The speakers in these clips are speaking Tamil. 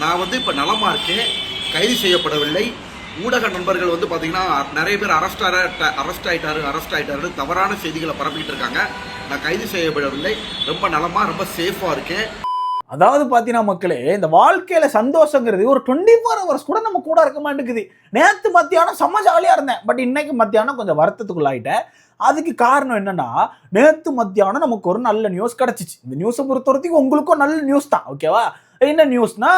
நான் வந்து இப்போ நலமா இருக்கேன், கைது செய்யப்படவில்லை. ஊடக நண்பர்கள் வந்து பார்த்தீங்கன்னா நிறைய பேர் அரெஸ்ட் ஆயிட்டாரு தவறான செய்திகளை பரப்பிட்டு இருக்காங்க. நான் கைது செய்யப்படவில்லை, ரொம்ப நலமா ரொம்ப சேஃபா இருக்கேன். அதாவது பார்த்தீங்கன்னா மக்களே, இந்த வாழ்க்கையில சந்தோஷங்கிறது ஒரு 24 ஹவர்ஸ் கூட நம்ம கூட இருக்க மாட்டேங்குது. நேற்று மத்தியானம் செம்ம ஜாலியாக இருந்தேன், பட் இன்னைக்கு மத்தியானம் கொஞ்சம் வருத்தத்துக்குள்ளாயிட்டேன். அதுக்கு காரணம் என்னன்னா, நேற்று மத்தியானம் நமக்கு ஒரு நல்ல நியூஸ் கிடைச்சிச்சு. இந்த நியூஸை பொறுத்த வரைக்கும் உங்களுக்கும் நல்ல நியூஸ் தான், ஓகேவா? என்ன நியூஸ்னா,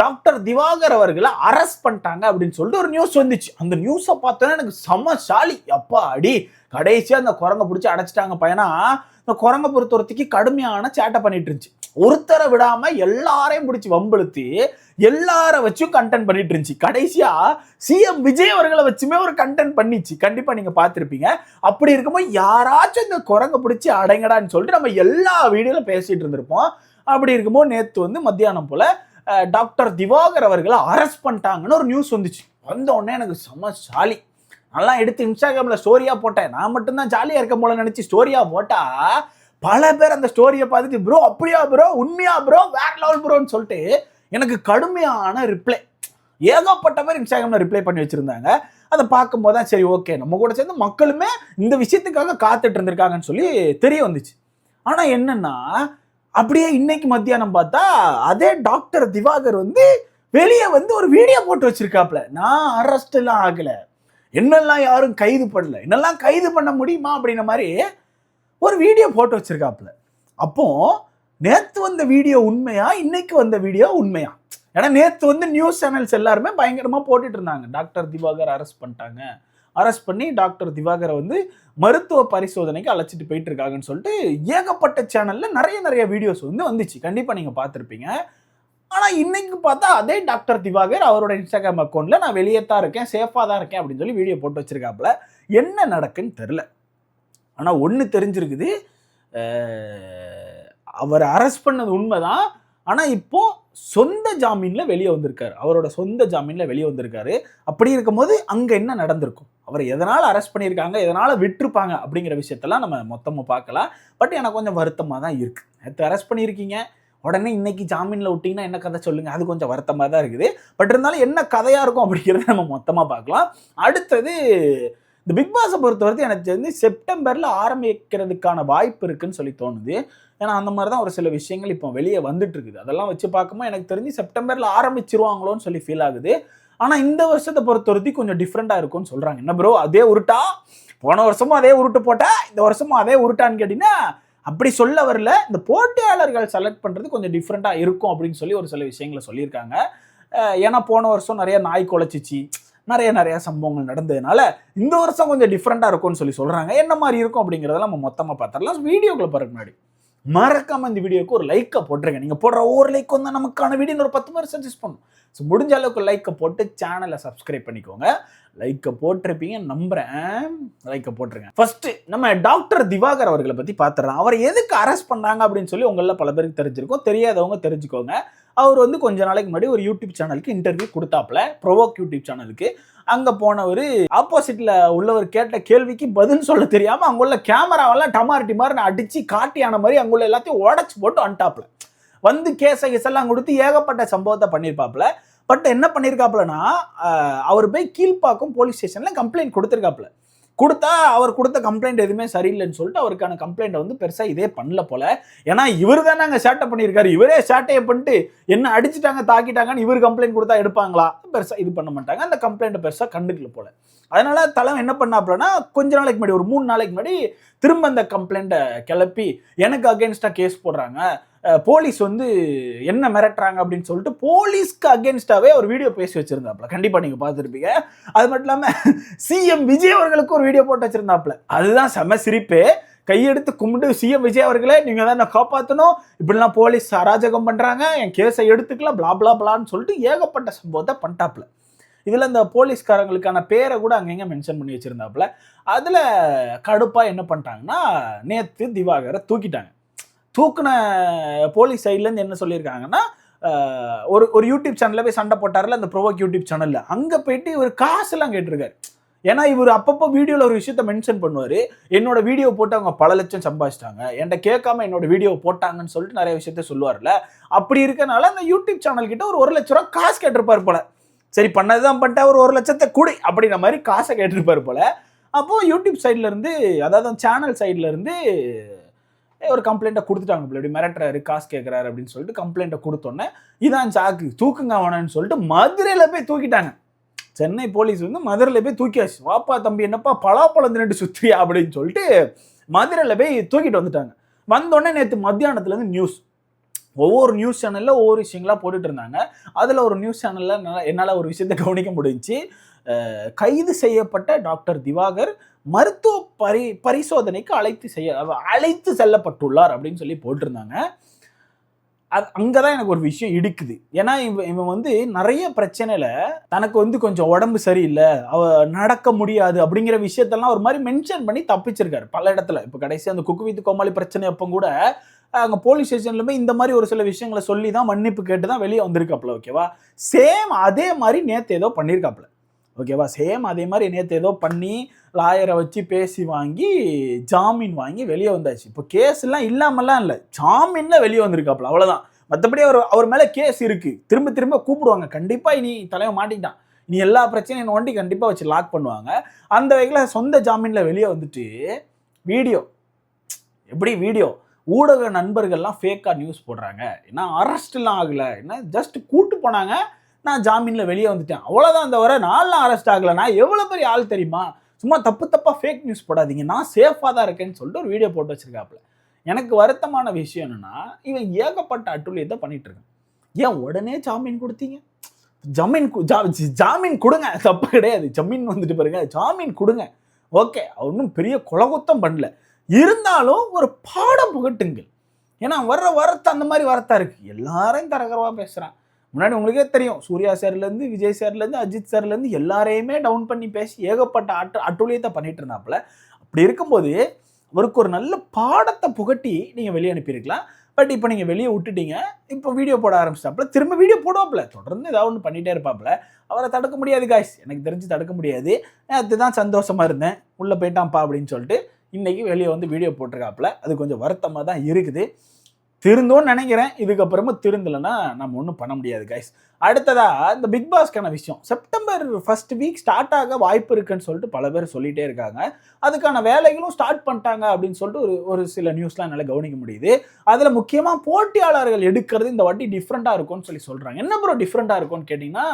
டாக்டர் திவாகர் அவர்களை அரெஸ்ட் பண்ணிட்டாங்க அப்படின்னு சொல்லிட்டு ஒரு நியூஸ் வந்துச்சு. அந்த நியூஸை பார்த்தோன்னா எனக்கு செம சாலி. அப்பா அடி, கடைசியாக அந்த குரங்கை பிடிச்சி அடைச்சிட்டாங்க பையனா. இந்த குரங்கை பொறுத்த வரைக்கும் கடுமையான சேட்டை பண்ணிட்டு இருந்துச்சு. ஒருத்தரை விடாம எல்லாரையும் பிடிச்சி வம்பெழுத்தி எல்லார வச்சும் கண்டென்ட் பண்ணிட்டு இருந்துச்சு. கடைசியா சிஎம் விஜய் அவர்களை வச்சுமே ஒரு கண்டென்ட் பண்ணிச்சு. கண்டிப்பா நீங்க பார்த்திருப்பீங்க. அப்படி இருக்கும்போது யாராச்சும் இந்த குரங்கை பிடிச்சி அடைங்கடான்னு சொல்லிட்டு நம்ம எல்லா வீடியோல பேசிட்டு இருந்திருப்போம். அப்படி இருக்கும்போது நேற்று வந்து மத்தியானம் போல டாக்டர் திவாகர் அவர்களை அரெஸ்ட் பண்ணிட்டாங்கன்னு ஒரு நியூஸ் வந்துச்சு. வந்த உடனே எனக்கு செம ஜாலி. நல்லா எடுத்து இன்ஸ்டாகிராம்ல ஸ்டோரியா போட்டேன். நான் மட்டும்தான் ஜாலியா இருக்க போல நினைச்சு ஸ்டோரியா போட்டா பல பேர் அந்த ஸ்டோரியை பார்த்துட்டு ப்ரோ அப்படியா ப்ரோ, உண்மையா ப்ரோ, வேற லெவல் ப்ரோன்னு சொல்லிட்டு எனக்கு கடுமையான ரிப்ளை ஏகப்பட்ட பேர் இன்ஸ்டாகிராம்ல ரிப்ளை பண்ணி வச்சிருந்தாங்க. அதை பார்க்கும் போது தான் சரி ஓகே, நம்ம கூட சேர்ந்து மக்களுமே இந்த விஷயத்துக்காக காத்துட்டு இருந்திருக்காங்கன்னு சொல்லி தெரிய வந்துச்சு. ஆனா என்னன்னா, அப்படியே இன்னைக்கு மத்தியானம் பார்த்தா அதே டாக்டர் திவாகர் வந்து வெளியே வந்து ஒரு வீடியோ போட்டு வச்சிருக்காப்ல. நான் அரெஸ்ட் எல்லாம் ஆகல, என்னெல்லாம் யாரும் கைது பண்ணல, என்னெல்லாம் கைது பண்ண முடியுமா அப்படின்ற மாதிரி ஒரு வீடியோ போட்டு வச்சிருக்காப்ல. அப்போ நேற்று வந்த வீடியோ உண்மையா, இன்னைக்கு வந்த வீடியோ உண்மையா? ஏன்னா நேற்று வந்து நியூஸ் சேனல்ஸ் எல்லாருமே பயங்கரமா போட்டுட்டு இருந்தாங்க, டாக்டர் திவாகர் அரெஸ்ட் பண்ணிட்டாங்க, அரெஸ்ட் பண்ணி டாக்டர் திவாகரை வந்து மருத்துவ பரிசோதனைக்கு அழைச்சிட்டு போயிட்டு இருக்காங்கன்னு சொல்லிட்டு ஏகப்பட்ட சேனல்ல நிறைய வீடியோஸ் வந்து வந்துச்சு. கண்டிப்பா நீங்க பார்த்துருப்பீங்க. ஆனா இன்னைக்கு பார்த்தா அதே டாக்டர் திவாகர் அவரோட இன்ஸ்டாகிராம் அக்கௌண்ட்ல நான் வெளியே தான் இருக்கேன், சேஃபா தான் இருக்கேன் அப்படின்னு சொல்லி வீடியோ போட்டு வச்சிருக்காப்புல. என்ன நடக்குன்னு தெரியல. ஆனா ஒண்ணு தெரிஞ்சிருக்குது, அவர் அரெஸ்ட் பண்ணது உண்மைதான். ஆனா இப்போ சொந்த ஜாமீன்ல வெளியே வந்திருக்காரு, அவரோட சொந்த ஜாமீன்ல வெளியே வந்திருக்காரு. அப்படி இருக்கும்போது அங்க என்ன நடந்திருக்கும், அவர் எதனால அரெஸ்ட் பண்ணியிருக்காங்க, எதனால விட்டுருப்பாங்க அப்படிங்கிற விஷயத்தெல்லாம் நம்ம மொத்தமா பார்க்கலாம். பட் எனக்கு கொஞ்சம் வருத்தமா தான் இருக்கு. நேற்று அரெஸ்ட் பண்ணியிருக்கீங்க, உடனே இன்னைக்கு ஜாமீன்ல விட்டீங்கன்னா என்ன கதை சொல்லுங்க, அது கொஞ்சம் வருத்தமா தான் இருக்குது. பட் இருந்தாலும் என்ன கதையா இருக்கும் அப்படிங்கிறத நம்ம மொத்தமா பார்க்கலாம். அடுத்தது, இந்த பிக் பாஸை பொறுத்தவரைக்கும் எனக்கு தெரிஞ்சு செப்டம்பர்ல ஆரம்பிக்கிறதுக்கான வாய்ப்பு இருக்குன்னு சொல்லி தோணுது. ஏன்னா அந்த மாதிரி தான் ஒரு சில விஷயங்கள் இப்போ வெளியே வந்துட்டு இருக்குது. அதெல்லாம் வச்சு பார்க்கும்போது எனக்கு தெரிஞ்சு செப்டம்பர்ல ஆரம்பிச்சிருவாங்களோன்னு சொல்லி ஃபீல் ஆகுது. ஆனால் இந்த வருஷத்தை பொறுத்தவரைக்கும் கொஞ்சம் டிஃப்ரெண்டாக இருக்கும்னு சொல்றாங்க. என்ன ப்ரோ அதே உருட்டா, போன வருஷமும் அதே உருட்டு போட்டா இந்த வருஷமும் அதே உருட்டான்னு கேட்டீங்கன்னா அப்படி சொல்ல வரல. இந்த போட்டியாளர்கள் செலக்ட் பண்றது கொஞ்சம் டிஃப்ரெண்டாக இருக்கும் அப்படின்னு சொல்லி ஒரு சில விஷயங்களை சொல்லியிருக்காங்க. ஏன்னா போன வருஷம் நிறைய நாய் குலைச்சிச்சு, நிறைய சம்பவங்கள் நடந்ததுனால இந்த வருஷம் கொஞ்சம் டிஃப்ரெண்டாக இருக்கும்னு சொல்லி சொல்றாங்க. என்ன மாதிரி இருக்கும் அப்படிங்கிறதெல்லாம் நம்ம மொத்தமாக பார்த்துடலாம். வீடியோக்குள்ள பாருங்க, முன்னாடி மறக்காம இந்த வீடியோக்கு ஒரு லைக்கை போட்டுருங்க. நீங்க போடுற ஒவ்வொரு லைக் வந்து நமக்கான வீடியோ ஒரு 10 பேர் சஜஸ்ட் பண்ணும். ஸோ முடிஞ்ச அளவுக்கு லைக்கை போட்டு சேனலை சப்ஸ்கிரைப் பண்ணிக்கோங்க. லைக்கை போட்டிருப்பீங்க நம்புறேன், லைக்கை போட்டுருங்க. ஃபர்ஸ்ட் நம்ம டாக்டர் திவாகர் அவர்களை பத்தி பார்த்துடலாம். அவர் எதுக்கு அரெஸ்ட் பண்ணாங்க அப்படின்னு சொல்லி உங்கள பல பேருக்கு தெரிஞ்சிருக்கும், தெரியாதவங்க தெரிஞ்சுக்கோங்க. அவர் வந்து கொஞ்ச நாளைக்கு முன்னாடி ஒரு யூடியூப் சேனலுக்கு இன்டர்வியூ கொடுத்தாப்ல, ப்ரோவோக் யூடியூப் சேனலுக்கு. அங்க போனவர் ஆப்போசிட்ல உள்ளவர் கேட்ட கேள்விக்கு பதில் சொல்ல தெரியாம அங்குள்ள கேமராவெல்லாம் டமார் டிமார்னு அடிச்சு காட்டியான மாதிரி அங்குள்ள எல்லாத்தையும் உடச்சு போட்டு வந்துட்டாப்ல. வந்து கேஸெல்லாம் கொடுத்து ஏகப்பட்ட சம்பவத்தை பண்ணியிருப்பாப்ல. பட் என்ன பண்ணியிருக்காப்லன்னா, அவர் போய் கீழ்ப்பாக்கம் போலீஸ் ஸ்டேஷன்ல கம்ப்ளைண்ட் கொடுத்துருக்காப்ல. கொடுத்தா அவர் கொடுத்த கம்ப்ளைண்ட் எதுவுமே சரியில்லைன்னு சொல்லிட்டு அவருக்கான கம்ப்ளைண்ட் வந்து பெருசா இதே பண்ணல போல. ஏன்னா இவர் தானே அங்கே சேட்டை பண்ணியிருக்காரு, இவரே சேட்டையை பண்ணிட்டு என்ன அடிச்சுட்டாங்க தாக்கிட்டாங்கன்னு இவர் கம்ப்ளைண்ட் கொடுத்தா எடுப்பாங்களா, பெருசா இது பண்ண மாட்டாங்க. அந்த கம்ப்ளைண்ட் பெருசா கண்டுக்கல போல. அதனால தலைவன் என்ன பண்ணாப்லன்னா, கொஞ்ச நாளைக்கு முன்னாடி ஒரு 3 நாளைக்கு முன்னாடி திரும்ப அந்த கம்ப்ளைண்ட்டை கிளப்பி எனக்கு அகேன்ஸ்டா கேஸ் போடுறாங்க, போலீஸ் வந்து என்ன மிரட்டுறாங்க அப்படின்னு சொல்லிட்டு போலீஸ்க்கு அகேன்ஸ்டாவே ஒரு வீடியோ பேசி வச்சிருந்தாப்ல. கண்டிப்பா நீங்க பார்த்துருப்பீங்க. அது மட்டும் இல்லாம சிஎம் விஜய் அவர்களுக்கு ஒரு வீடியோ போட்டு வச்சிருந்தாப்ல. அதுதான் செம சிரிப்பு. கையெடுத்து கும்பிட்டு சிஎம் விஜய் அவர்களே நீங்க தான் என்ன காப்பாற்றணும், இப்படிலாம் போலீஸ் அராஜகம் பண்றாங்க, என் கேஸை எடுத்துக்கலாம் பிளா பிளா பிளான்னு சொல்லிட்டு ஏகப்பட்ட சம்பவத்தை பண்ணிட்டாப்ல. இதுல இந்த போலீஸ்காரங்களுக்கான பேரை கூட அங்கங்க மென்ஷன் பண்ணி வச்சிருந்தாப்ல. அதுல கடுப்பா என்ன பண்ணிட்டாங்கன்னா, நேத்து திவாகரை தூக்கிட்டாங்க. தூக்குன போலீஸ் சைட்லேருந்து என்ன சொல்லியிருக்காங்கன்னா, ஒரு யூடியூப் சேனலில் போய் சண்டை போட்டார்ல, அந்த ப்ரோவோக் யூடியூப் சேனலில், அங்கே போயிட்டு ஒரு காசுலாம் கேட்டிருக்காரு. ஏன்னா இவர் அப்பப்போ வீடியோவில் ஒரு விஷயத்த மென்ஷன் பண்ணுவார், என்னோட வீடியோ போட்டு அவங்க பல லட்சம் சம்பாதிச்சிட்டாங்க, என்கிட்ட கேட்காம என்னோட வீடியோ போட்டாங்கன்னு சொல்லிட்டு நிறைய விஷயத்த சொல்லுவார்ல. அப்படி இருக்கனால அந்த யூடியூப் சேனல் கிட்ட ஒரு 1 லட்ச ரூபா காசு கேட்டிருப்பார் போல. சரி பண்ணதுதான் பண்ணிட்டா ஒரு 1 லட்சத்தை கூடி அப்படின்ற மாதிரி காசை கேட்டிருப்பார் போல. அப்போ யூடியூப் சைட்ல இருந்து, அதாவது சேனல் சைட்ல இருந்து ஒரு கம்ப்ளைண்ட்டை கொடுத்துட்டாங்க. இப்படி மிரட்டுறாரு, காசு கேட்குறாரு அப்படின்னு சொல்லிட்டு கம்ப்ளைண்ட்டை கொடுத்தோன்னே இதான் சாக்கு, தூக்குங்க அவனன்னு சொல்லிட்டு மதுரையில் போய் தூக்கிட்டாங்க. சென்னை போலீஸ் வந்து மதுரையில் போய் தூக்கியாச்சு. வாப்பா தம்பி என்னப்பா பலாப்பழம் தின்னுட்டு சுற்றியா அப்படின்னு சொல்லிட்டு மதுரையில் போய் தூக்கிட்டு வந்துட்டாங்க. வந்தோடனே நேற்று மத்தியானத்துலேருந்து நியூஸ், ஒவ்வொரு நியூஸ் சேனலில் ஒவ்வொரு விஷயங்களாக போட்டுட்டு இருந்தாங்க. அதில் ஒரு நியூஸ் சேனலில் என்னால் ஒரு விஷயத்தை கவனிக்க முடிஞ்சிச்சு. கைது செய்யப்பட்ட டாக்டர் திவாகர் மருத்துவ பரிசோதனைக்கு அழைத்து செல்லப்பட்டுள்ளார் அப்படின்னு சொல்லி போட்டிருந்தாங்க. அங்கதான் எனக்கு ஒரு விஷயம் இடிக்குது. ஏன்னா இவன் வந்து நிறைய பிரச்சனையில தனக்கு வந்து கொஞ்சம் உடம்பு சரியில்லை, நடக்க முடியாது அப்படிங்கிற விஷயத்தெல்லாம் ஒரு மாதிரி மென்ஷன் பண்ணி தப்பிச்சிருக்காரு பல இடத்துல. இப்போ கடைசி அந்த குக்கு வித் கோமாளி பிரச்சனை அப்போ கூட அங்கே போலீஸ் ஸ்டேஷன்லுமே இந்த மாதிரி ஒரு சில விஷயங்களை சொல்லி தான் மன்னிப்பு கேட்டு தான் வெளியே வந்திருக்காப்புல. ஓகேவா, சேம் அதே மாதிரி நேற்று ஏதோ பண்ணியிருக்காப்புல. ஓகேவா, சேம் அதே மாதிரி நேற்று ஏதோ பண்ணி லாயரை வச்சு பேசி வாங்கி ஜாமீன் வாங்கி வெளியே வந்தாச்சு. இப்போ கேஸ் எல்லாம் இல்லாமல்லாம் இல்லை, ஜாமீன்ல வெளியே வந்திருக்காப்புல, அவ்வளோதான். மற்றபடி அவர் மேலே கேஸ் இருக்கு, திரும்ப திரும்ப கூப்பிடுவாங்க. கண்டிப்பாக இனி தலைவன் மாட்டிக்கிட்டான், இனி எல்லா பிரச்சனையும் நோண்டி கண்டிப்பாக வச்சு லாக் பண்ணுவாங்க. அந்த வகையில் சொந்த ஜாமீன்ல வெளியே வந்துட்டு வீடியோ, எப்படி வீடியோ ஊடக நண்பர்கள்லாம் ஃபேக்காக நியூஸ் போடுறாங்க. ஏன்னா அரெஸ்ட்லாம் ஆகலை, என்ன ஜஸ்ட் கூட்டு போனாங்க, நான் ஜாமீனில் வெளியே வந்துட்டேன், அவ்வளோதான். அந்த வர நான்லாம் அரெஸ்ட் ஆகலை, நான் எவ்வளோ பெரிய ஆள் தெரியுமா, சும்மா தப்பாக ஃபேக் நியூஸ் போடாதீங்க, நான் சேஃபாக தான் இருக்கேன்னு சொல்லிட்டு ஒரு வீடியோ போட்டு வச்சிருக்காப்புல. எனக்கு வருத்தமான விஷயம் என்னன்னா, இவன் ஏகப்பட்ட அட்டுழியத்தை பண்ணிட்டு இருக்கான். ஏன் உடனே ஜாமீன் கொடுத்தீங்க? ஜாமீன் கொடுங்க, தப்பு கிடையாது. ஜமீன் வந்துட்டு பாருங்க, ஜாமீன் கொடுங்க, ஓகே, ஒன்றும் பெரிய கொலகுத்தம் பண்ணல, இருந்தாலும் ஒரு பாடம் புகட்டுங்கள். ஏன்னா வரத்து அந்த மாதிரி வரத்தா இருக்கு, எல்லாரையும் தரகரவா பேசுறான். முன்னாடி உங்களுக்கே தெரியும், சூர்யா சார்லேருந்து விஜய் சார்லேருந்து அஜித் சார்லேருந்து எல்லாரையுமே டவுன் பண்ணி பேசி ஏகப்பட்ட அட்டுழியத்தை பண்ணிட்டு இருந்தாப்புல. அப்படி இருக்கும்போது அவருக்கு ஒரு நல்ல பாடத்தை புகட்டி நீங்கள் வெளியே அனுப்பியிருக்கலாம். பட் இப்போ நீங்கள் வெளியே விட்டுட்டீங்க, இப்போ வீடியோ போட ஆரம்பிச்சிட்டாப்புல, திரும்ப வீடியோ போடுவாப்புல, தொடர்ந்து ஏதாவது ஒன்று பண்ணிகிட்டே இருப்பாப்புல. அவரை தடுக்க முடியாது காய்ஸ், எனக்கு தெரிஞ்சு தடுக்க முடியாது. அதுதான் சந்தோஷமாக இருந்தேன், உள்ளே போயிட்டான்ப்பா அப்படின்னு சொல்லிட்டு இன்றைக்கி வெளியே வந்து வீடியோ போட்டிருக்காப்புல. அது கொஞ்சம் வருத்தமாக தான் இருக்குது. திருந்தோன்னு நினைக்கிறேன், இதுக்கப்புறமா திருந்தலைன்னா நம்ம ஒன்றும் பண்ண முடியாது கைஸ். அடுத்ததாக இந்த பிக் பாஸ்க்கான விஷயம், செப்டம்பர் 1st வீக் ஸ்டார்ட் ஆக வாய்ப்பு இருக்குன்னு சொல்லிட்டு பல பேர் சொல்லிகிட்டே இருக்காங்க. அதுக்கான வேலைகளும் ஸ்டார்ட் பண்ணிட்டாங்க அப்படின்னு சொல்லிட்டு ஒரு சில நியூஸ்லாம் என்னால் கவனிக்க முடியுது. அதில் முக்கியமாக போட்டியாளர்கள் எடுக்கிறது இந்த வாட்டி டிஃப்ரெண்ட்டாக இருக்கும்னு சொல்லி சொல்கிறாங்க. என்ன ப்ரோ டிஃப்ரெண்ட்டாக இருக்கும்னு கேட்டிங்கன்னா,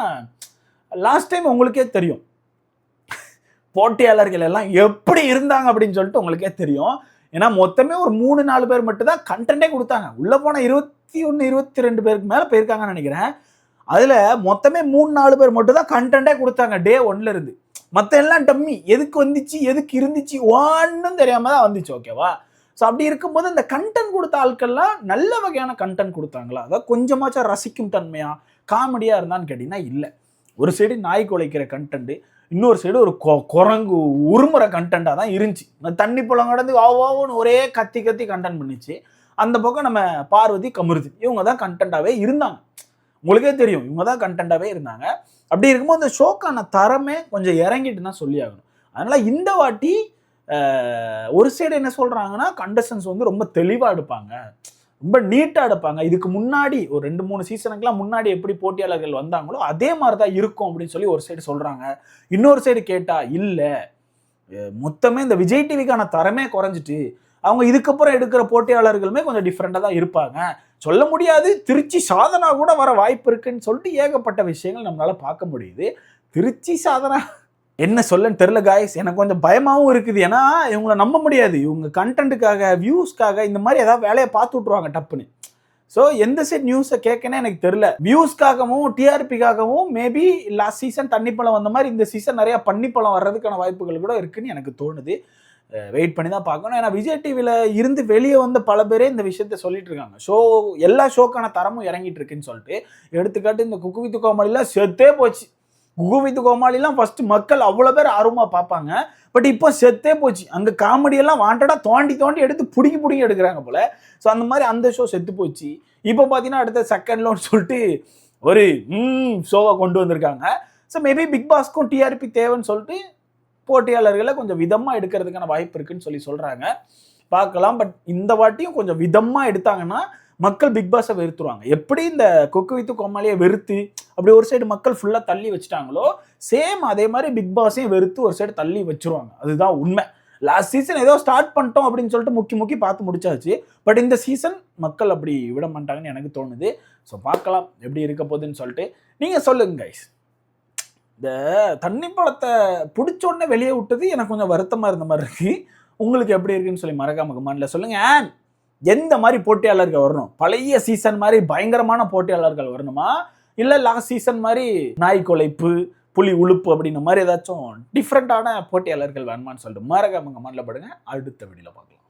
லாஸ்ட் டைம் உங்களுக்கே தெரியும் போட்டியாளர்கள் எல்லாம் எப்படி இருந்தாங்க அப்படின்னு சொல்லிட்டு உங்களுக்கே தெரியும். ஏன்னா மொத்தமே ஒரு 3-4 பேர் மட்டும் தான் கண்டென்ட்டே கொடுத்தாங்க. உள்ளே போன 21-22 பேருக்கு மேலே போயிருக்காங்கன்னு நினைக்கிறேன். அதில் மொத்தமே 3-4 பேர் மட்டும் தான் கண்டென்ட்டே கொடுத்தாங்க டே 1ல இருந்து. மற்ற எல்லாம் டம்மி, எதுக்கு வந்துச்சு எதுக்கு இருந்துச்சு ஒன்றும் தெரியாமல் தான் வந்துச்சு. ஓகேவா, ஸோ அப்படி இருக்கும்போது இந்த கண்டென்ட் கொடுத்த ஆட்கள்லாம் நல்ல வகையான கண்டென்ட் கொடுத்தாங்களா, அதாவது கொஞ்சமாச்சும் ரசிக்கும் தன்மையா காமெடியாக இருந்தான்னு கேட்டிங்கன்னா இல்லை. ஒரு சைடு நாய் குலைக்கிற கண்டென்ட்டு, இன்னொரு சைடு ஒரு குரங்கு உருமுற கண்டென்ட்டாக தான் இருந்துச்சு. தண்ணி பழம் கடந்து வாவோன்னு ஒரே கத்தி கண்டென்ட் பண்ணிச்சு. அந்த பக்கம் நம்ம பார்வதி கமிருதி, இவங்க தான் கண்டென்ட்டாகவே இருந்தாங்க. உங்களுக்கே தெரியும், இவங்க தான் கண்டென்ட்டாகவே இருந்தாங்க. அப்படி இருக்கும்போது இந்த ஷோக்கான தரமே கொஞ்சம் இறங்கிட்டு தான் சொல்லி ஆகணும். அதனால் இந்த வாட்டி ஒரு சைடு என்ன சொல்கிறாங்கன்னா, கண்டஸ்டன்ஸ் வந்து ரொம்ப தெளிவாக எடுப்பாங்க, ரொம்ப நீட்டாக எடுப்பாங்க. இதுக்கு முன்னாடி ஒரு 2-3 சீசனுக்குலாம் முன்னாடி எப்படி போட்டியாளர்கள் வந்தாங்களோ அதே மாதிரி தான் இருக்கும் அப்படின்னு சொல்லி ஒரு சைடு சொல்கிறாங்க. இன்னொரு சைடு கேட்டால் இல்லை, மொத்தமே இந்த விஜய் டிவிக்கான தரமே குறைஞ்சிட்டு அவங்க இதுக்கப்புறம் எடுக்கிற போட்டியாளர்களுமே கொஞ்சம் டிஃப்ரெண்ட்டாக தான் இருப்பாங்க, சொல்ல முடியாது, திருச்சி சாதனா கூட வர வாய்ப்பு இருக்குன்னு சொல்லிட்டு ஏகப்பட்ட விஷயங்கள் நம்மளால் பார்க்க முடியுது. திருச்சி சாதனா என்ன சொல்லன்னு தெரில காய்ஸ், எனக்கு கொஞ்சம் பயமாகவும் இருக்குது. ஏன்னா இவங்களை நம்ப முடியாது, இவங்க கண்டென்ட்டுக்காக வியூஸ்க்காக இந்த மாதிரி ஏதாவது வேலையை பார்த்து விட்ருவாங்க டப்புன்னு. ஸோ எந்த சைட் நியூஸை கேட்கனே எனக்கு தெரில. வியூஸ்க்காகவும் டிஆர்பிக்காகவும் மேபி லாஸ்ட் சீசன் தண்ணிப்பழம் வந்த மாதிரி இந்த சீசன் நிறையா பன்னிப்பழம் வர்றதுக்கான வாய்ப்புகள் கூட இருக்குன்னு எனக்கு தோணுது. வெயிட் பண்ணி தான் பார்க்கணும். ஏன்னா விஜய் டிவியில் இருந்து வெளியே வந்த பல பேரே இந்த விஷயத்த சொல்லிட்டு இருக்காங்க. ஷோ எல்லா ஷோக்கான தரமும் இறங்கிட்டு இருக்குன்னு சொல்லிட்டு. எடுத்துக்காட்டு இந்த குக்கு வித் கோமாளிலாம் செத்தே போச்சு. குக்கு வித் கோமாளிலாம் ஃபர்ஸ்ட் மக்கள் அவ்வளோ பேர் ஆர்வமாக பார்ப்பாங்க, பட் இப்போ செத்தே போச்சு. அந்த காமெடியெல்லாம் வாண்டடாக தோண்டி எடுத்து பிடிங்கி எடுக்கிறாங்க போல. ஸோ அந்த மாதிரி அந்த ஷோ செத்து போச்சு. இப்போ பார்த்தீங்கன்னா அடுத்த செகண்ட்லன்னு சொல்லிட்டு ஒரு ஷோவை கொண்டு வந்திருக்காங்க. ஸோ மேபி பிக் பாஸ்க்கும் டிஆர்பி தேவைன்னு சொல்லிட்டு போட்டியாளர்களை கொஞ்சம் விதமா எடுக்கிறதுக்கான வாய்ப்பு இருக்குன்னு சொல்றாங்க. பார்க்கலாம். பட் இந்த வாட்டியும் கொஞ்சம் விதமா எடுத்தாங்கன்னா மக்கள் பிக் பாஸை வெறுத்துருவாங்க. எப்படி இந்த குக்கு வித்து கோமாளியை வெறுத்து அப்படி ஒரு சைடு மக்கள் ஃபுல்லா தள்ளி வச்சுட்டாங்களோ, சேம் அதே மாதிரி பிக் பாஸையும் வெறுத்து ஒரு சைடு தள்ளி வச்சிருவாங்க. அதுதான் உண்மை. லாஸ்ட் சீசன் ஏதோ ஸ்டார்ட் பண்ணிட்டோம் அப்படின்னு சொல்லிட்டு முக்கி பார்த்து முடிச்சாச்சு. பட் இந்த சீசன் மக்கள் அப்படி விட மாட்டாங்கன்னு எனக்கு தோணுது. ஸோ பார்க்கலாம் எப்படி இருக்க போகுதுன்னு சொல்லிட்டு. நீங்க சொல்லுங்க கைஸ். இந்த தண்ணி பழத்தை பிடிச்ச உடனே வெளியே விட்டது எனக்கு கொஞ்சம் வருத்தமா இருந்த மாதிரி இருக்கு. உங்களுக்கு எப்படி இருக்குன்னு சொல்லி மறக்காம கமெண்ட்ல சொல்லுங்க. அண்ட் எந்த மாதிரி போட்டியாளர்கள் வரணும்? பழைய சீசன் மாதிரி பயங்கரமான போட்டியாளர்கள் வரணுமா, இல்ல லாஸ்ட் சீசன் மாதிரி நாய் கொலைப்பு, புலி உழுப்பு அப்படின்ற மாதிரி ஏதாச்சும் டிஃப்ரெண்டான போட்டியாளர்கள் வேணுமான்னு சொல்லிட்டு மறக்காம கமெண்ட்ல படுங்க. அடுத்த வீடியோல பார்க்கலாம்.